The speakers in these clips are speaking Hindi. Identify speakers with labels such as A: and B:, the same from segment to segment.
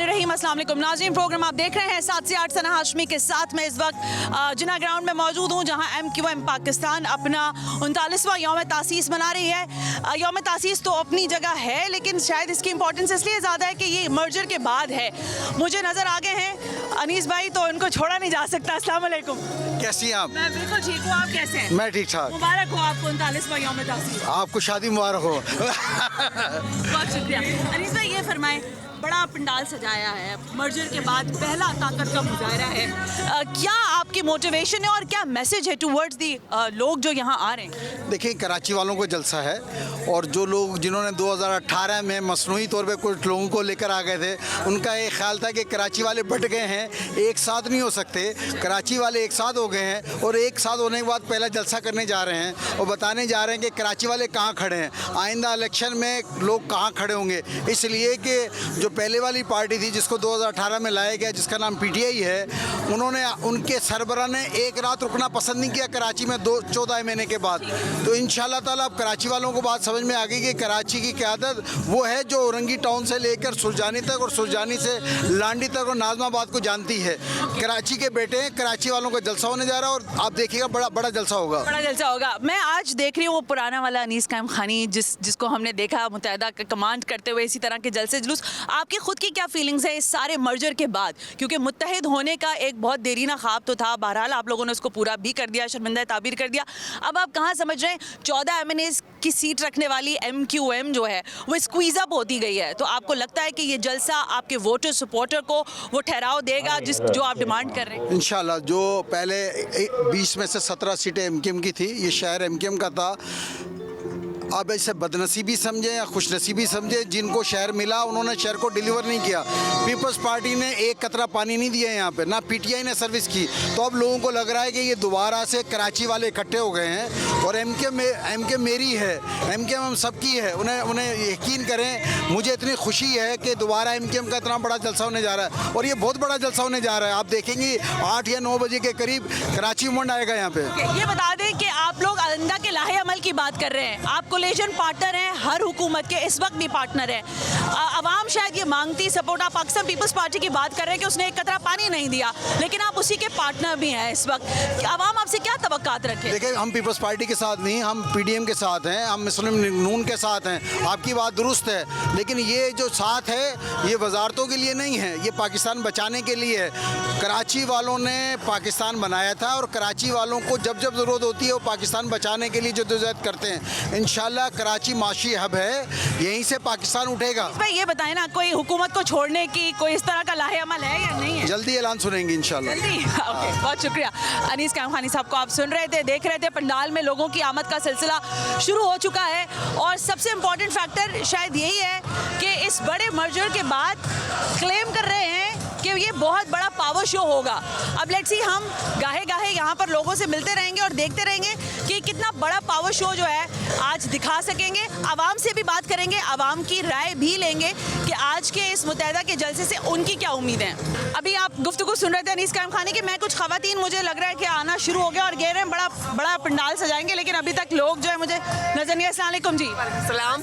A: रहीम, अस्सलाम वालेकुम नाज़रीन। प्रोग्राम आप देख रहे हैं 7 से 8 सना हाशमी के साथ में इस वक्त जिन्ना ग्राउंड में मौजूद हूँ, जहाँ MQM पाकिस्तान अपना 39वां यौम तासीस मना रही है। यौम तासीस तो अपनी जगह है, लेकिन शायद इसकी इंपॉर्टेंस इसलिए ज़्यादा है कि ये मर्जर के बाद है। मुझे नज़र आ गए हैं अनीस भाई, तो इनको छोड़ा नहीं जा सकता। अस्सलाम वालेकुम।
B: कैसी हैं आप?
A: मैं बिल्कुल ठीक हूँ, आप कैसे हैं?
B: मैं ठीक ठाक।
A: मुबारक हो आपको 39वां यौम तासीस।
B: आपको शादी मुबारक हो।
A: बहुत शुक्रिया। अनीस भाई ये फरमाएं, बड़ा पंडाल सजाया है, मर्जर के बाद पहला ताकत का मुजाहरा है, क्या आपकी मोटिवेशन है और क्या मैसेज है टुवर्ड्स दी लोग जो यहाँ आ रहे हैं?
B: देखिए, कराची वालों को जलसा है, और जो लोग जिन्होंने 2018 में मसनूई तौर पे कुछ लोगों को लेकर आ गए थे, उनका एक ख्याल था कि कराची वाले बट गए हैं, एक साथ नहीं हो सकते। कराची वाले एक साथ हो गए हैं, और एक साथ होने के बाद पहला जलसा करने जा रहे हैं और बताने जा रहे हैं कि कराची वाले कहाँ खड़े हैं, आइंदा इलेक्शन में लोग कहाँ खड़े होंगे। इसलिए कि जो पहले वाली पार्टी थी जिसको 2018 में लाया गया, जिसका नाम PTI है, उन्होंने उनके सरबरा ने एक रात रुकना पसंद नहीं किया कराची में 14 महीने के बाद। तो इंशाल्लाह ताला अब कराची वालों को बात समझ में आ गई कि कराची की क़यादत वो है जो औरंगी टाउन से लेकर सुरजानी तक और सुरजानी से लांडी तक और नाजमाबाद को जानती है। कराची के बेटे हैं, कराची वालों का जलसा होने जा रहा है, और आप देखिएगा बड़ा जलसा होगा।
A: बड़ा जलसा होगा। मैं आज देख रही हूँ वो पुराना वाला अनीस कायम खानी जिसको हमने देखा मुत्तहिदा का कमांड करते हुए इसी तरह के जलसे जुलूस। आपकी खुद की क्या फीलिंग्स है इस सारे मर्जर के बाद? क्योंकि मुत्तहिद होने का एक बहुत देरीना ख्वाब तो था, बहरहाल आप लोगों ने उसको पूरा भी कर दिया, शर्मिंदा ताबीर कर दिया। अब आप कहाँ समझ रहे हैं 14 MNAs की सीट रखने वाली MQM जो है वो स्क्वीज अप होती गई है, तो आपको लगता है कि ये जलसा आपके वोटर सपोर्टर को वो ठहराव देगा जो आप डिमांड कर रहे हैं?
B: इंशाल्लाह। जो पहले 20 में से 17 सीटें MQM की थी, ये शहर MQM का था। अब इसे बदनसीबी समझें या खुशनसीबी समझें, जिनको शहर मिला उन्होंने शहर को डिलीवर नहीं किया। पीपल्स पार्टी ने एक कतरा पानी नहीं दिया यहाँ पे, ना PTI ने सर्विस की। तो अब लोगों को लग रहा है कि ये दोबारा से कराची वाले इकट्ठे हो गए हैं, और MK मेरी है, MK हम सबकी है। उन्हें यकीन करें, मुझे इतनी खुशी है कि दोबारा MK का इतना बड़ा जलसा होने जा रहा है, और ये बहुत बड़ा जलसा होने जा रहा है। आप देखेंगे 8 या 9 बजे के करीब कराची मंड आएगा यहाँ पे।
A: ये बता दें कि आप लोग आइंदा के लाहे अमल की बात कर रहे हैं, आप कोलिशन पार्टनर हैं, हर हुकूमत के इस वक्त भी पार्टनर हैं। अवाम शायद ये मांगती सपोर्ट, आप पाकिस्तान पीपल्स पार्टी की बात कर रहे हैं कि उसने एक कतरा पानी नहीं दिया, लेकिन आप उसी के पार्टनर भी हैं इस वक्त। अवाम आपसे क्या तवक्कात रखे?
B: देखिए, हम पीपल्स पार्टी के साथ नहीं, हम PDM के साथ हैं, हम मुस्लिम नून के साथ हैं। आपकी बात दुरुस्त है, लेकिन ये जो साथ है ये वजारतों के लिए नहीं है, ये पाकिस्तान बचाने के लिए है। कराची वालों ने पाकिस्तान बनाया था, और कराची वालों को जब ज़रूरत होती है वो पाकिस्तान बचाने के लिए जद्दोजहद करते हैं। इंशाल्लाह कराची माशी हब है, यहीं से पाकिस्तान उठेगा।
A: भाई ये बताएं ना, कोई हुकूमत को छोड़ने की कोई इस तरह का लाहे अमल है या नहीं है?
B: जल्दी ऐलान सुनेंगे इंशाल्लाह।
A: जल्दी? ओके, बहुत शुक्रिया। अनीस कायम खानी साहब को आप सुन रहे थे, देख रहे थे, पंडाल में लोगों की आमद का सिलसिला शुरू हो चुका है, और सबसे इम्पोर्टेंट फैक्टर शायद यही है कि इस बड़े मर्जर के बाद क्लेम कर रहे हैं कि ये बहुत बड़ा पावर शो होगा। अब लेट्स सी, हम गाहे यहाँ पर लोगों से मिलते रहेंगे और देखते रहेंगे कि कितना बड़ा पावर शो जो है आज दिखा सकेंगे। आवाम से भी बात करेंगे, आवाम की राय भी लेंगे कि आज के इस मुत्तहिदा के जलसे से उनकी क्या उम्मीद है। अभी आप गुफ्तगू सुन रहे थे अनीस कायम खानी की, मैं कुछ खवातीन मुझे लग रहा है कि आना शुरू हो गया और कह रहे हैं बड़ा पंडाल सजाएंगे, लेकिन अभी तक लोग जो है मुझे नजर नहीं। अस्सलाम वालेकुम जी।
C: सलाम।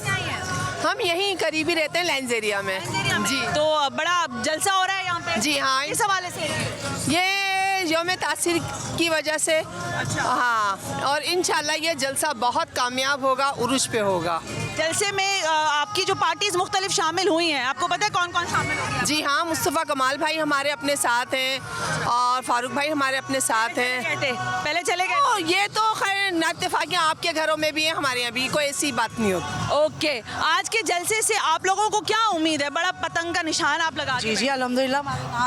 C: हम यहीं करीब ही रहते हैं, लैंस एरिया में जी।
A: तो बड़ा जलसा हो रहा है यहाँ पे?
C: जी हाँ,
A: इस हवाले से
C: ये यौम तासीर की वजह से।
A: अच्छा।
C: हाँ, और इंशाल्लाह ये जलसा बहुत कामयाब होगा, उरूज पे होगा।
A: जलसे में आपकी जो पार्टीज मुख्तलिफ शामिल हुई हैं, आपको पता है कौन कौन शामिल हो गया?
C: जी हाँ, मुस्तफ़ा कमाल भाई हमारे अपने साथ हैं, और फारूक भाई हमारे अपने साथ हैं।
A: पहले चले गए?
C: तो ये तो खैर नाइत्तेफाकियाँ आपके घरों में भी है, हमारे यहाँ भी, कोई ऐसी बात नहीं होती।
A: ओके, आज के जलसे से आप लोगों को क्या उम्मीद है? बड़ा पतंग का निशान आप लगा?
D: जी अल्हम्दुलिल्लाह,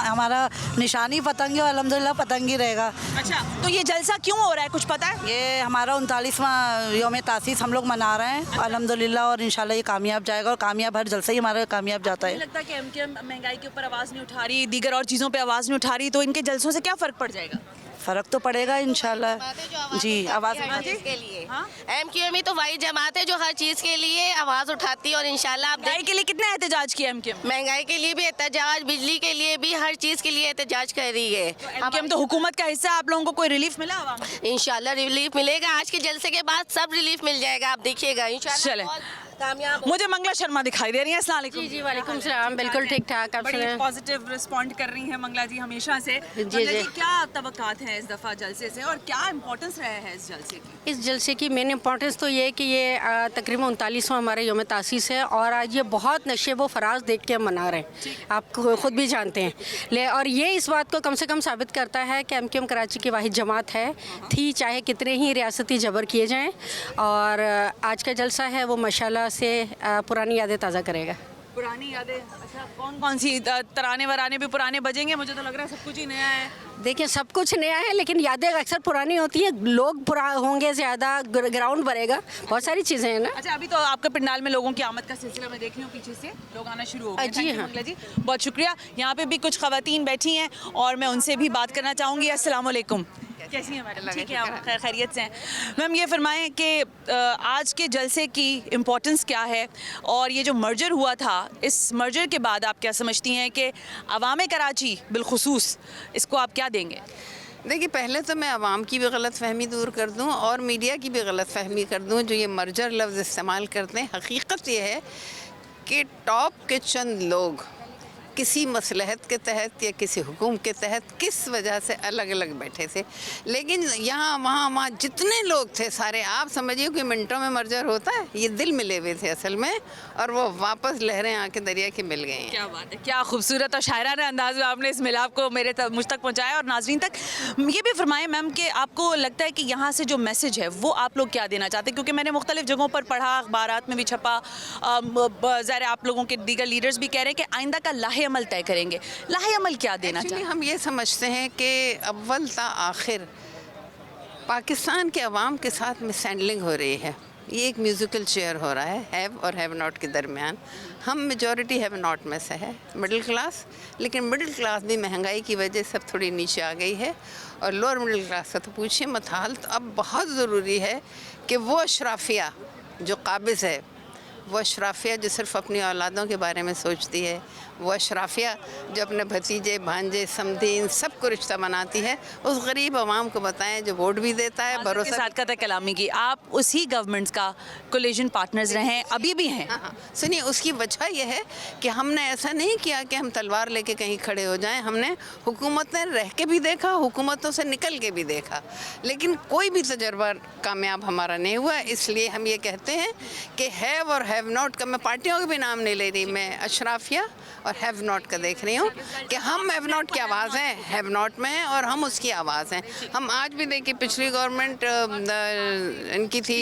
D: हमारा निशानी पतंग है, अल्हम्दुलिल्लाह पतंग ही रहेगा।
A: अच्छा, तो ये जलसा क्यों हो रहा है, कुछ पता है?
D: ये हमारा 39वां यौम तासीस हम लोग मना रहे हैं अल्हम्दुलिल्लाह, और इंशाल्लाह ये कामयाब जाएगा, और कामयाब हर जलसा ही हमारा कामयाब जाता है।
A: लगता है कि MQM महंगाई के ऊपर आवाज़ नहीं उठा रही, दीगर और चीज़ों पे आवाज़ नहीं उठा रही, तो इनके जलसों से क्या फ़र्क पड़ जाएगा?
D: फ़र्क तो पड़ेगा इंशाल्लाह जी। आवाज़
E: के लिए MQM तो वही जमात है जो हर चीज़ के लिए आवाज़ उठाती है, और इंशाल्लाह आप
A: महंगाई के लिए कितना एहतजाज किया MQM?
E: महंगाई के लिए भी एहतजाज, बिजली के लिए भी, हर चीज़ के लिए एहतजाज कर रही है।
A: MQM तो हुकूमत का हिस्सा है, आप लोगों को कोई रिलीफ मिला आवाम?
E: इंशाल्लाह रिलीफ मिलेगा, आज के जलसे के बाद सब रिलीफ मिल जाएगा, आप देखिएगा
A: चले।
E: इंशाल्लाह। कामयाब हो।
A: मुझे मंगला शर्मा दिखाई दे रही है। अस्सलाम वालेकुम।
F: जी जी वालेकुम सलाम, बिल्कुल ठीक ठाक। आप
A: बड़ी
F: सुनाएं?
A: पॉजिटिव रिस्पॉन्ड कर रही हैं मंगला जी हमेशा से।
F: जी,
A: मंगला
F: जी।
A: क्या तवक्कात हैं इस दफ़ा जलसे से और क्या इम्पोर्टेंस रहा है इस जलसे की?
F: इस जलसे की मेन इंपॉर्टेंस तो ये है कि ये तकरीबन 39वां हमारा यौम तासीस है और आज ये बहुत नशेब व फराज देख के हम मना रहे हैं, आप खुद भी जानते हैं। और ये इस बात को कम से कम साबित करता है कि MQM कराची की वाहिद जमात है, थी चाहे कितने ही रियासती जबर किए जाएँ। और आज का जलसा है वो माशाल्लाह से पुरानी यादें ताज़ा करेगा।
A: पुरानी यादें, अच्छा कौन कौन सी तराने वराने भी पुराने बजेंगे? मुझे तो लग रहा है सब कुछ ही नया है।
F: देखिए सब कुछ नया है लेकिन यादें अक्सर पुरानी होती हैं, लोग पुरा होंगे ज़्यादा, ग्राउंड भरेगा, बहुत सारी चीज़ें हैं ना।
A: अच्छा अभी तो आपके पंडाल में लोगों की आमद का सिलसिला मैं देख रही हूँ, पीछे से लोग आना शुरू हो गए।
F: जी
A: Thank you,
F: हाँ।
A: मंगला जी बहुत शुक्रिया। यहाँ पे भी कुछ खवातीन बैठी हैं और मैं उनसे भी बात करना चाहूँगी। अस्सलाम वालेकुम, कैसी हैं मैडम? ठीक है, आप खैरियत से हैं? मैम ये फरमाएं कि आज के जलसे की इम्पोर्टेंस क्या है और ये जो मर्जर हुआ था, इस मर्जर के बाद आप क्या समझती हैं कि अवाम कराची बिलखुसूस इसको आप क्या देंगे?
G: देखिए, पहले तो मैं आवाम की भी गलत फहमी दूर कर दूं और मीडिया की भी गलत फहमी कर दूं जो ये मर्जर लफ्ज़ इस्तेमाल करते हैं। हकीकत ये है कि टॉप के चंद लोग किसी मसलहत के तहत या किसी हुकूम के तहत किस वजह से अलग अलग बैठे थे, लेकिन यहाँ वहाँ जितने लोग थे सारे, आप समझिए कि मिनटों में मर्जर होता है, ये दिल मिले हुए थे असल में और वो वापस लहरें आके दरिया के मिल गई हैं।
A: क्या बात है, क्या खूबसूरत और शायराना अंदाज में आपने इस मिलाप को मुझ तक पहुँचाया और नाजरीन तक। ये भी फरमाएं मैम कि आपको लगता है कि यहाँ से जो मैसेज है वो आप लोग क्या देना चाहते हैं? क्योंकि मैंने मुख्तलिफ जगहों पर पढ़ा, अखबारात में भी छपा, ज़ाहिर आप लोगों के दीगर लीडर्स भी कह रहे हैं कि आइंदा का लाहे अमल तय करेंगे। लाहे अमल क्या देना
G: Actually,
A: चाहिए?
G: हम ये समझते हैं कि अव्वल ता आखिर पाकिस्तान के अवाम के साथ मिसहैंडलिंग हो रही है। ये एक म्यूज़िकल चेयर हो रहा है हैव और हैव नॉट के दरमियान। हम मेजॉरिटी हैव नॉट में से है, मिडिल क्लास, लेकिन मिडिल क्लास भी महंगाई की वजह से थोड़ी नीचे आ गई है और लोअर मिडिल क्लास का तो पूछिए मत हाल। तो अब बहुत ज़रूरी है कि वो अशराफिया जो काबिज़ है, वो अशराफिया जो सिर्फ अपनी औलादों के बारे में सोचती है, वो अशराफिया जो अपने भतीजे भांजे समधी इन सब को रिश्ता बनाती है, उस गरीब आवाम को बताएं जो वोट भी देता है,
A: के
G: भरोसा।
A: साथ कतई कलामी की, आप उसी गवर्नमेंट्स का कोलिजन पार्टनर्स रहे हैं, अभी भी हैं।
G: हाँ, सुनिए, उसकी वजह यह है कि हमने ऐसा नहीं किया कि हम तलवार लेके कहीं खड़े हो जाएं। हमने हुकूमतें रह के भी देखा, हुकूमतों से निकल के भी देखा, लेकिन कोई भी तजर्बा कामयाब हमारा नहीं हुआ। इसलिए हम ये कहते हैं कि हैव और हैव नॉट का, मैं पार्टियों का भी नाम नहीं ले रही, मैं अशराफिया और हैव नॉट का देख रही हूँ कि हम हैव नॉट की आवाज़ हैं, हैव नॉट में हैं और हम उसकी आवाज़ हैं। हम आज भी देखिए, पिछली गवर्नमेंट इनकी थी,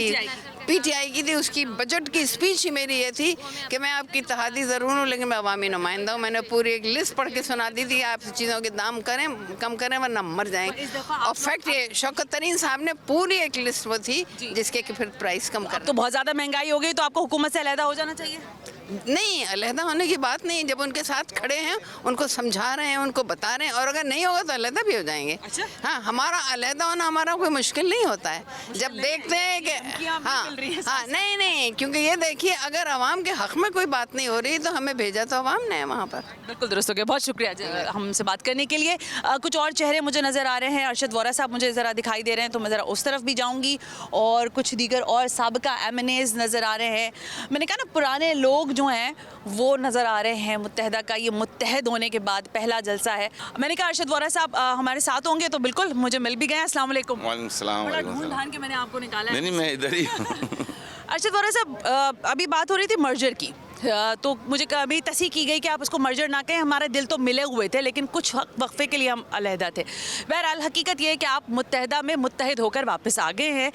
G: PTI की थी, उसकी बजट की स्पीच ही मेरी ये थी कि मैं आपकी इत्तेहादी ज़रूर हूँ लेकिन मैं अवामी नुमाइंदा हूँ। मैंने पूरी एक लिस्ट पढ़ के सुना दी थी, आप चीज़ों के दाम कम करें वरना मर जाएंगे। और फैक्ट ये, शौकत तरीन साहब ने पूरी एक लिस्ट वो थी जिसके कि फिर प्राइस कम कर।
A: तो बहुत ज़्यादा महंगाई हो गई तो आपको हुकूमत से अलहदा हो जाना चाहिए?
G: नहीं, अलहदा होने की बात नहीं। जब उनके साथ खड़े हैं, उनको समझा रहे हैं, उनको बता रहे हैं, और अगर नहीं होगा तो अलहदा भी हो जाएंगे।
A: अच्छा?
G: हाँ, हमारा अलहदा होना हमारा कोई मुश्किल नहीं होता है जब देखते हैं कि नहीं, क्योंकि ये देखिए, अगर आवाम के हक में कोई बात नहीं हो रही तो हमें भेजा तो आवाम ने है वहाँ पर।
A: बिल्कुल दुरुस्त हो गया, बहुत शुक्रिया हमसे बात करने के लिए। कुछ और चेहरे मुझे नज़र आ रहे हैं, अरशद वोरा साहब मुझे ज़रा दिखाई दे रहे हैं, तो मैं ज़रा उस तरफ भी जाऊँगी और कुछ दीगर और साबिका MNAs नज़र आ रहे हैं। मैंने कहा ना, पुराने लोग जो हैं वो नज़र आ रहे हैं। मुत्तहदा का ये मुत्तहद होने के बाद पहला जलसा है। मैंने कहा अरशद वोरा साहब हमारे साथ होंगे, तो बिल्कुल मुझे मिल भी गए। अस्सलाम वालेकुम।
H: वालेकुम सलाम।
A: बड़ा ढूंढ ढांढ के मैंने आपको निकाला है।
H: नहीं, मैं इधर ही हूँ।
A: अरशद वोरा साहब, अभी बात हो रही थी मर्जर की, तो मुझे कभी तस्हीह की गई कि आप उसको मर्जर ना कहें, हमारे दिल तो मिले हुए थे लेकिन कुछ वक्फे के लिए हम अलहदा थे। बहरहाल हकीकत ये है कि आप मुत्तहदा में मुत्तहद होकर वापस आ गए हैं।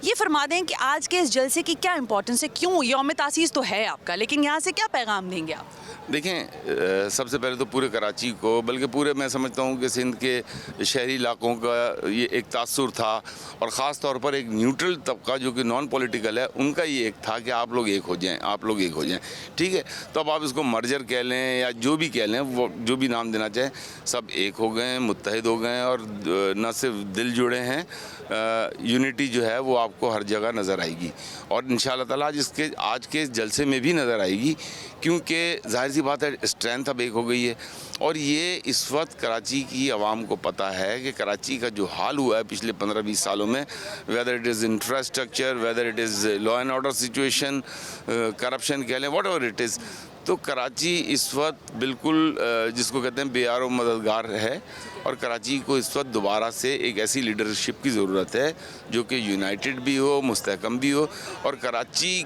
A: ये फरमा दें कि आज के इस जलसे की क्या इंपॉर्टेंस है, क्यों? यौम तासीस तो है आपका, लेकिन यहाँ से क्या पैगाम देंगे आप?
H: देखें, सबसे पहले तो पूरे कराची को, बल्कि पूरे मैं समझता हूँ कि सिंध के शहरी इलाकों का ये एक तासुर था, और ख़ास तौर पर एक न्यूट्रल तबका जो कि नॉन पॉलिटिकल है, उनका ये एक था कि आप लोग एक हो जाएं, आप लोग एक हो जाएं। ठीक है। तो अब आप इसको मर्जर कह लें या जो भी कह लें, वो जो भी नाम देना चाहें, सब एक हो गए हैं, मुत्तहिद हो गए हैं और न सिर्फ दिल जुड़े हैं, यूनिटी जो है वो आपको हर जगह नज़र आएगी और इंशाअल्लाह ताला आज के जलसे में भी नज़र आएगी, क्योंकि जाहिर सी बात है स्ट्रेंथ अब एक हो गई है। और ये इस वक्त कराची की आवाम को पता है कि कराची का जो हाल हुआ है पिछले 15-20 सालों में, whether it is infrastructure, whether it is law and order situation, corruption कह लें, वॉट एवर इट इज़, तो कराची इस वक्त बिल्कुल जिसको कहते हैं बेयार व मददगार है। और कराची को इस वक्त दोबारा से एक ऐसी लीडरशिप की ज़रूरत है जो कि यूनाइटेड भी हो, मुस्तहकम भी हो और कराची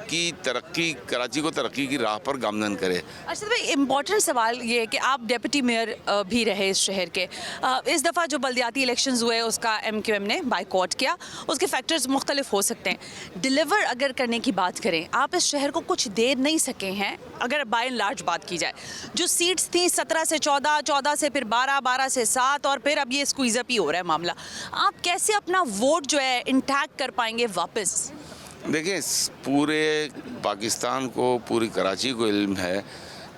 H: को तरक्की की राह पर गामजन करे।
A: अच्छा भाई, इम्पॉर्टेंट सवाल ये है कि आप डेप्यूटी मेयर भी रहे इस शहर के। इस दफ़ा जो बल्दियाती इलेक्शंस हुए उसका MQM ने बाइकआउट किया, उसके फैक्टर्स मुख्तलिफ हो सकते हैं। डिलीवर अगर करने की बात करें, आप इस शहर को कुछ दे नहीं सके हैं अगर बाय एंड लार्ज बात की जाए। जो सीट्स थी 17 से 14, 14 से फिर 12, 12 से 7 और फिर अब ये स्क्वीज अप ही हो रहा है मामला। आप कैसे अपना वोट जो है इंटैक्ट कर पाएंगे वापस?
H: देखिए, पूरे पाकिस्तान को, पूरी कराची को इल्म है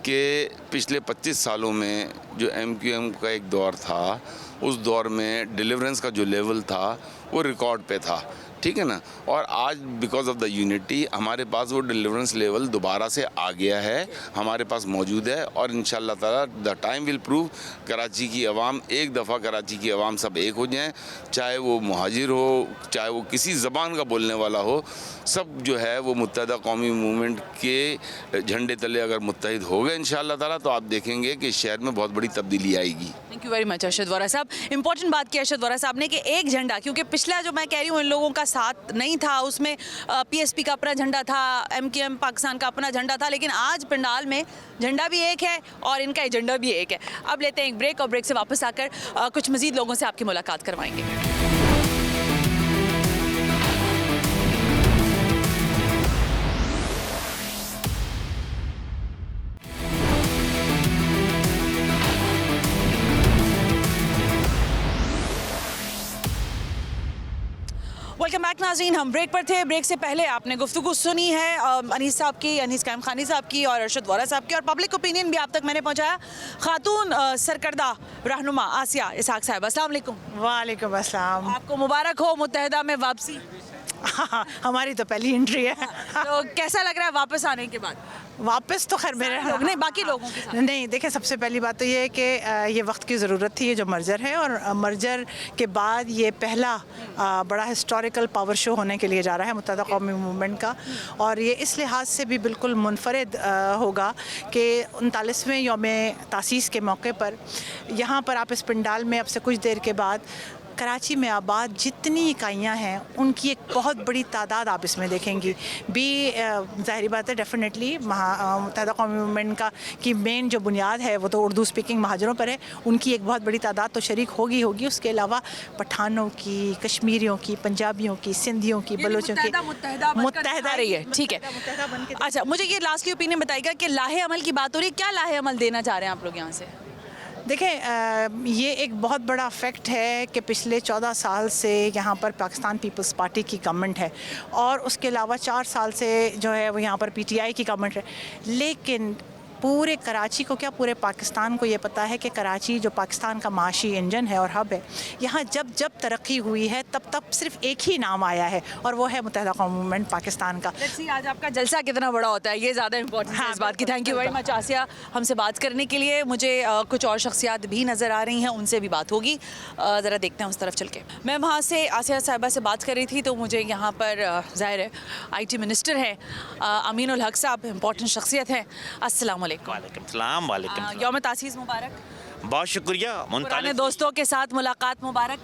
H: कि पिछले 25 सालों में जो MQM का एक दौर था, उस दौर में डिलीवरेंस का जो लेवल था वो रिकॉर्ड पे था, ठीक है ना। और आज बिकॉज ऑफ द यूनिटी हमारे पास वो डिलीवरेंस लेवल दोबारा से आ गया है, हमारे पास मौजूद है और इंशाअल्लाह ताला the time will prove Karachi की आवाम, एक दफ़ा कराची की आवाम सब एक हो जाएं, चाहे वो मुहाजिर हो, चाहे वो किसी ज़बान का बोलने वाला हो, सब जो है वो मुत्तहिदा कौमी मूवमेंट के झंडे तले अगर मुत्तहिद हो गए इंशाअल्लाह ताला, तो आप देखेंगे कि शहर में बहुत बड़ी तब्दीली आएगी।
A: Thank you very much Arshad Vora साहब। इंपॉर्टेंट बात की अरशद वोरा साहब ने कि एक झंडा, क्योंकि पिछला जो मैं कह रही हूँ इन लोगों का साथ नहीं था, उसमें PSP का अपना झंडा था, MQM पाकिस्तान का अपना झंडा था, लेकिन आज पंडाल में झंडा भी एक है और इनका एजेंडा भी एक है। अब लेते हैं एक ब्रेक और ब्रेक से वापस आकर कुछ मजीद लोगों से आपकी मुलाकात करवाएंगे। वेलकम बैक नाज़रीन, हम ब्रेक पर थे। ब्रेक से पहले आपने गुफ्तगू सुनी है अनीस साहब की, अनीस कैम खानी साहब की और अरशद वोरा साहब की, और पब्लिक ओपिनियन भी आप तक मैंने पहुंचाया। खातून सरकर्दा रहनुमा आसिया इसहाक साहब, अस्सलाम वालेकुम।
I: वालेकुम अस्सलाम।
A: आपको मुबारक हो मुत्तहिदा में वापसी।
I: हमारी तो पहली एंट्री है।
A: तो कैसा लग रहा है वापस आने के बाद?
I: वापस तो खैर मेरे
A: लोग नहीं, बाकी लोगों के साथ
I: नहीं। देखिए, सबसे पहली बात तो ये है कि ये वक्त की ज़रूरत थी, ये जो मर्जर है, और मर्जर के बाद ये पहला बड़ा हिस्टोरिकल पावर शो होने के लिए जा रहा है मुत्तहिदा कौमी मूवमेंट का। और ये इस लिहाज से भी बिल्कुल मुनफरिद होगा कि 39वें यौम तासीस के मौके पर यहाँ पर आप इस पंडाल में अब से कुछ देर के बाद कराची में आबाद जितनी इकाइयाँ हैं उनकी एक बहुत बड़ी तादाद आप इसमें देखेंगी। ज़ाहिर बात है, डेफिनेटली मुत्तहिदा कौमी मूवमेंट की मेन जो बुनियाद है वो तो उर्दू स्पीकिंग महाजरों पर है, उनकी एक बहुत बड़ी तादाद तो शरीक होगी। उसके अलावा पठानों की, कश्मीरियों की, पंजाबियों की, सिंधियों की, बलोचों की
A: मुत्तहिदा रही है। ठीक है, अच्छा मुझे ये लास्ट की ओपिनियन बताइएगा कि लाहे अमल की बात हो रही है, क्या लाहे अमल देना चाह रहे हैं आप लोग यहाँ से?
I: देखें, ये एक बहुत बड़ा फैक्ट है कि पिछले 14 साल से यहाँ पर पाकिस्तान पीपल्स पार्टी की गवर्नमेंट है और उसके अलावा 4 साल से जो है वो यहाँ पर PTI की गवर्नमेंट है। लेकिन पूरे कराची को क्या, पूरे पाकिस्तान को ये पता है कि कराची जो पाकिस्तान का माशी इंजन है और हब है, यहाँ जब जब तरक्की हुई है तब तब सिर्फ एक ही नाम आया है और वो है मुत्तहिदा कौमी मूवमेंट पाकिस्तान का।
A: आज आपका जलसा कितना बड़ा होता है, ये ज़्यादा इंपॉर्टेंट है इस बात की। थैंक यू वेरी मच आसिया हमसे बात करने के लिए। मुझे कुछ और शख्सियात भी नज़र आ रही हैं, उनसे भी बात होगी, ज़रा देखते हैं उस तरफ चल के। मैं वहाँ से आसिया साहिबा से बात कर रही थी तो मुझे यहाँ पर ज़ाहिर है IT मिनिस्टर हैं अमीन उल हक साहब, इंपॉर्टेंट शख्सियत हैं। अस्सलाम वालेकुम।
J: वालेकुम।
A: यौम तासीस मुबारक।
J: बहुत शुक्रिया।
A: पुराने दोस्तों के साथ मुलाकात मुबारक।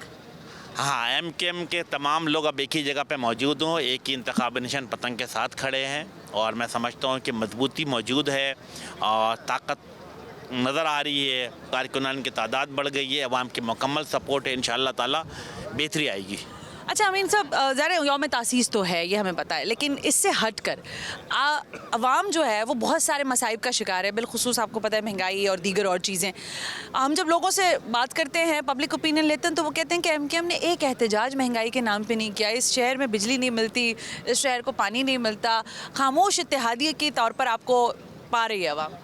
J: हाँ, MQM के तमाम लोग अब एक ही जगह पे मौजूद हों, एक ही इंतखाबी निशान पतंग के साथ खड़े हैं और मैं समझता हूँ कि मजबूती मौजूद है और ताकत नज़र आ रही है, कारकुनान की तादाद बढ़ गई है, अवाम की मुकम्मल सपोर्ट है, इंशाअल्लाह ताला बेहतरी आएगी।
A: अच्छा अमीन साहब, ज़रा यौम तासीस तो है, ये हमें पता है, लेकिन इससे हट कर अवाम जो है वो बहुत सारे मसाइब का शिकार है, बिलखुसूस आपको पता है महंगाई और दीगर और चीज़ें। हम जब लोगों से बात करते हैं, पब्लिक ओपिनियन लेते हैं, तो वो कहते हैं कि MQM ने एक एहतजाज महंगाई के नाम पे नहीं किया। इस शहर में बिजली नहीं मिलती, इस शहर को पानी नहीं मिलता, खामोश इत्तेहादी के तौर पर आपको पा रही है आवाम?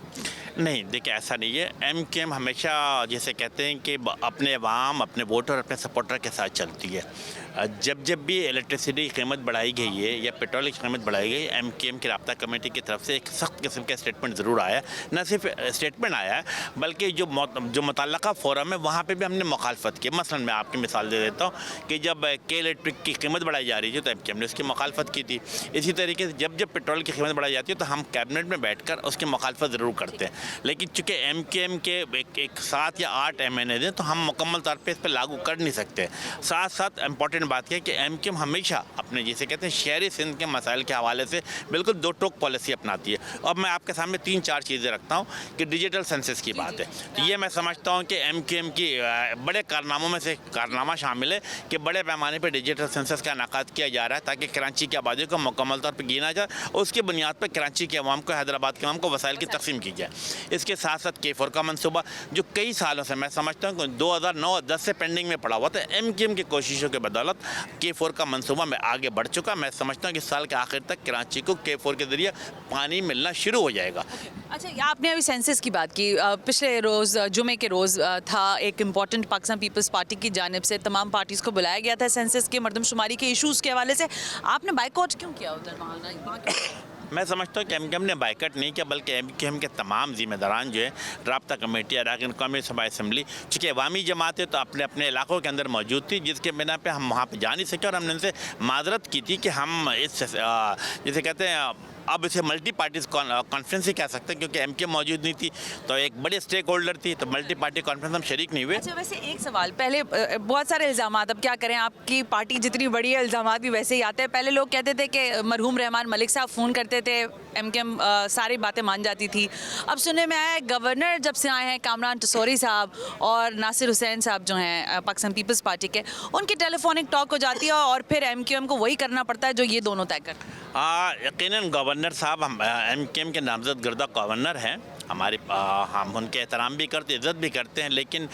J: नहीं, देखिए ऐसा नहीं है। एमकेएम हमेशा जैसे कहते हैं कि अपने अवाम, अपने वोटर, अपने सपोर्टर के साथ चलती है। जब भी इलेक्ट्रिसिटी की कीमत बढ़ाई गई है या पेट्रोल की कीमत बढ़ाई गई, एमकेएम की राब्ता कमेटी की तरफ से एक सख्त किस्म का स्टेटमेंट ज़रूर आया। न सिर्फ स्टेटमेंट आया है, बल्कि जो मुतल्लका फोरम है वहाँ पे भी हमने मुखालफत की। मसलन मैं आपकी मिसाल दे देता हूँ कि जब के इलेक्ट्रिक की कीमत बढ़ाई जा रही थी तो एमकेएम ने उसकी मुखालफत की थी। इसी तरीके से जब पेट्रोल की कीमत बढ़ाई जाती है तो हम कैबिनेट में बैठकर उसकी मुखालफत ज़रूर करते हैं। लेकिन चूँकि एमकेएम के एक 7 या 8 MNA हैं तो हम मुकम्मल तौर पर इस पर लागू कर नहीं सकते। साथ साथ इम्पॉर्टेंट बात है कि एमकेएम हमेशा अपने जिसे कहते हैं शहरी सिंध के मसाइल के हवाले से बिल्कुल दो टोक पॉलिसी अपनाती है। अब मैं आपके सामने 3-4 चीज़ें रखता हूँ कि डिजिटल सेंसस की बात है, तो ये मैं समझता हूँ कि एमकेएम की बड़े कारनामों में से कारनामा शामिल है कि बड़े पैमाने पर डिजिटल सेंसस का इनेकाद किया जा रहा है ताकि कराची की आबादी को मुकम्मल तौर पर गिना जाए और उसकी बुनियाद पर कराची के अवाम को, हैदराबाद के अवाम को वसाइल की तकसीम की जाए। इसके साथ साथ K4 का मनसूबा जो कई सालों से मैं समझता हूँ 2009-10 से पेंडिंग में पड़ा हुआ था, एमकेएम की कोशिशों के बदौलत K4 का मनसूबा में आगे बढ़ चुका। मैं समझता हूँ कि साल के आखिर तक कराची को K4 के जरिए पानी मिलना शुरू हो जाएगा।
A: अच्छा, ये आपने अभी सेंसस की बात की। पिछले रोज़ जुमे के रोज़ था एक इम्पॉर्टेंट पाकिस्तान पीपल्स पार्टी की जानिब से तमाम पार्टीज़ को बुलाया गया था सेंसस के मरदमशुमारी के इशूज़ के हवाले से। आपने बाइकआउट क्यों किया उधर वहाँ?
J: मैं समझता हूँ कि एमकेएम ने बाइकआउट नहीं किया, बल्कि एमकेएम के तमाम जिम्मेदारान जो है राब्ता कमेटी, अरकान कौमी सभा असम्बली, चूँकि अवामी जमातें तो अपने अपने इलाकों के अंदर मौजूद थी, जिसके बिना पे हम वहाँ पे जा नहीं सके और हमने उनसे माजरत की थी कि हम इस जिसे कहते हैं अब इसे मल्टी पार्टीज कॉन्फ्रेंस ही कह सकते हैं, क्योंकि एमकेएम मौजूद नहीं थी तो एक बड़े स्टेक होल्डर थी, तो मल्टी पार्टी कॉन्फ्रेंस हम शरीक नहीं हुए।
A: अच्छा, वैसे एक सवाल, पहले बहुत सारे इल्ज़ामात, अब क्या करें, आपकी पार्टी जितनी बड़ी है इल्ज़ामात भी वैसे ही आते हैं। पहले लोग कहते थे कि मरहूम रहमान मलिक साहब फ़ोन करते थे, एमकेएम सारी बातें मान जाती थी। अब सुनने में आया गवर्नर जब से आए हैं कामरान टसोरी साहब और नासिर हुसैन साहब जो हैं पाकिस्तान पीपल्स पार्टी के, उनकी टेलीफोनिक टॉक हो जाती है और फिर एमकेएम को वही करना पड़ता है जो ये दोनों तय करते हैं।
J: यकीनन गवर्नर साहब हम एमकेएम के नामजद गर्दा गवर्नर हैं, हमारे हम उनके एहतराम भी करते, इज़्ज़त भी करते हैं, लेकिन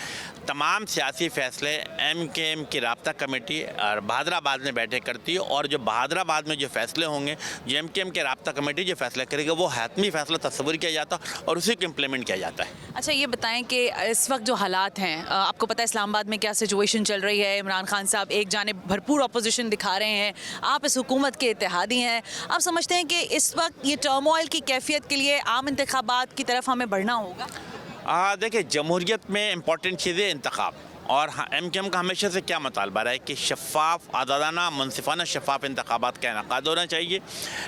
J: तमाम सियासी फ़ैसले एमकेएम की राब्ता कमेटी और बहादराबाद में बैठे करती है, और जो बहादराबाद में जो फ़ैसले होंगे, जो एमकेएम के राब्ता कमेटी जो फ़ैसला करेगी, वो हातमी फ़ैसला तस्वुर किया जाता और उसी को इम्प्लीमेंट किया जाता है।
A: अच्छा, ये बताएं कि इस वक्त जो हालात हैं, आपको पता है इस्लामाबाद में क्या सिचुएशन चल रही है। इमरान खान साहब एक जानिब भरपूर अपोजिशन दिखा रहे हैं, आप इस हुकूमत के इत्तेहादी हैं। आप समझते हैं कि इस वक्त ये टर्मोइल की कैफियत के लिए आम इंतखाबात की तरफ हमें बढ़ना होगा?
J: देखिए, जमहूरियत में इम्पॉर्टेंट चीज़ें इंतखाब, और एमकेएम का हमेशा से क्या मुतालबा रहा है कि शफ़ाफ़, आज़ादाना, मुनसिफाना शफ़ाफ़ इंतखाबात का इनेकाद होना चाहिए।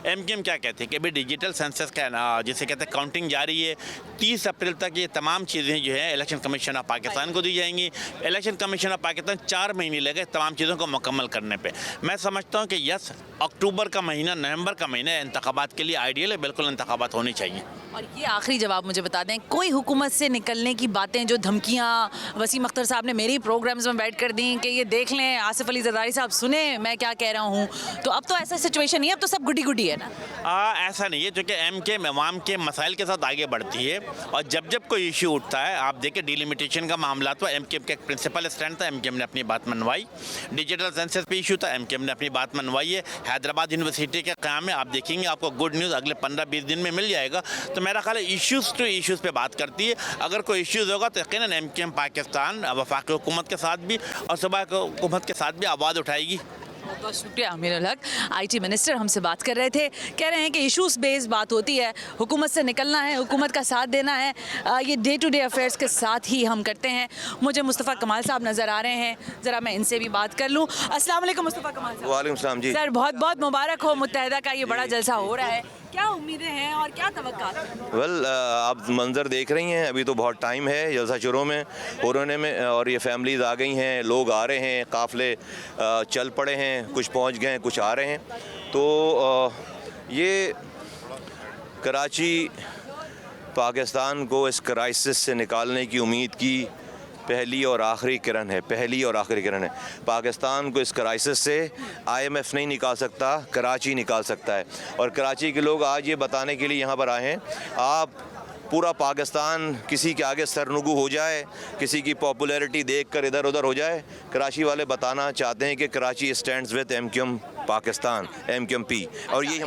J: एमकेएम क्या कहते हैं कि अभी डिजिटल सेंसस का जिसे कहते हैं काउंटिंग जारी है, 30 अप्रैल तक ये तमाम चीज़ें जो है इलेक्शन कमीशन ऑफ पाकिस्तान को दी जाएंगी। इलेक्शन कमीशन ऑफ पाकिस्तान 4 महीने लगे तमाम चीज़ों को मुकम्मल करने पर। मैं समझता हूँ कि यस, अक्टूबर का महीना, नवंबर का महीना इंतखाबात के लिए आइडियल है, बिल्कुल इंतखाबात होनी चाहिए।
A: और ये आखिरी जवाब मुझे बता दें, कोई हुकूमत से निकलने की बातें, जो धमकियाँ वसीम अख्तर साहब ने मेरी प्रोग्राम्स में बैठ कर दी कि ये देख लें आसिफ अली जरदारी साहब सुने मैं क्या कह रहा हूँ, तो अब तो ऐसा सिचुएशन नहीं है, अब तो सब गुडी गुडी है ना?
J: ऐसा नहीं है, क्योंकि एमकेएम अवाम के मसाइल के साथ आगे बढ़ती है, और जब जब कोई इशू उठता है, आप देखिए डिलिमिटेशन का मामला तो एमकेएम का एक प्रिंसिपल स्टैंड था, एमकेएम ने अपनी बात मनवाई। डिजिटल सेंसस पे इशू था, एमकेएम ने अपनी बात मनवाई है। हैदराबाद यूनिवर्सिटी के क़याम में आप देखेंगे, आपको गुड न्यूज़ अगले 15-20 दिन में मिल जाएगा। तो मेरा ख्याल है इश्यूज़ टू इश्यूज़ पे बात करती है। अगर कोई इश्यूज़ होगा तो यकीनन एमकेएम पाकिस्तान वफाकी हुकूमत के साथ भी और सूबा हुकूमत के साथ भी आवाज़ उठाएगी।
A: बहुत बहुत शुक्रिया अमीर उल हक, IT मिनिस्टर हमसे बात कर रहे थे। कह रहे हैं कि इशूज़ बेस्ड बात होती है, हुकूमत से निकलना है, हुकूमत का साथ देना है, ये डे टू डे अफेयर्स के साथ ही हम करते हैं। मुझे मुस्तफ़ा कमाल साहब नज़र आ रहे हैं, ज़रा मैं इनसे भी बात कर लूँ। अस्सलाम वालेकुम मुस्तफ़ा कमाल साहब।
K: वालेकुम सलाम जी।
A: सर, बहुत बहुत मुबारक हो, मुत्तहदा का ये बड़ा जलसा हो रहा है, क्या उम्मीदें हैं और क्या तवक्कात हैं?
K: वेल, आप मंजर देख रही हैं, अभी तो बहुत टाइम है जलसा शुरू में होने में, और ये फैमिलीज़ आ गई हैं, लोग आ रहे हैं, काफ़िले चल पड़े हैं, कुछ पहुंच गए हैं, कुछ आ रहे हैं। तो ये कराची पाकिस्तान को इस क्राइसिस से निकालने की उम्मीद की पहली और आखिरी किरण है, पाकिस्तान को इस क्राइसिस से IMF नहीं निकाल सकता, कराची निकाल सकता है। और कराची के लोग आज ये बताने के लिए यहाँ पर आए हैं, आप पूरा पाकिस्तान किसी के आगे सरनुगू हो जाए, किसी की पॉपुलैरिटी देखकर इधर उधर हो जाए, कराची वाले बताना चाहते हैं कि Karachi stands with MQM Pakistan MQMP। और ये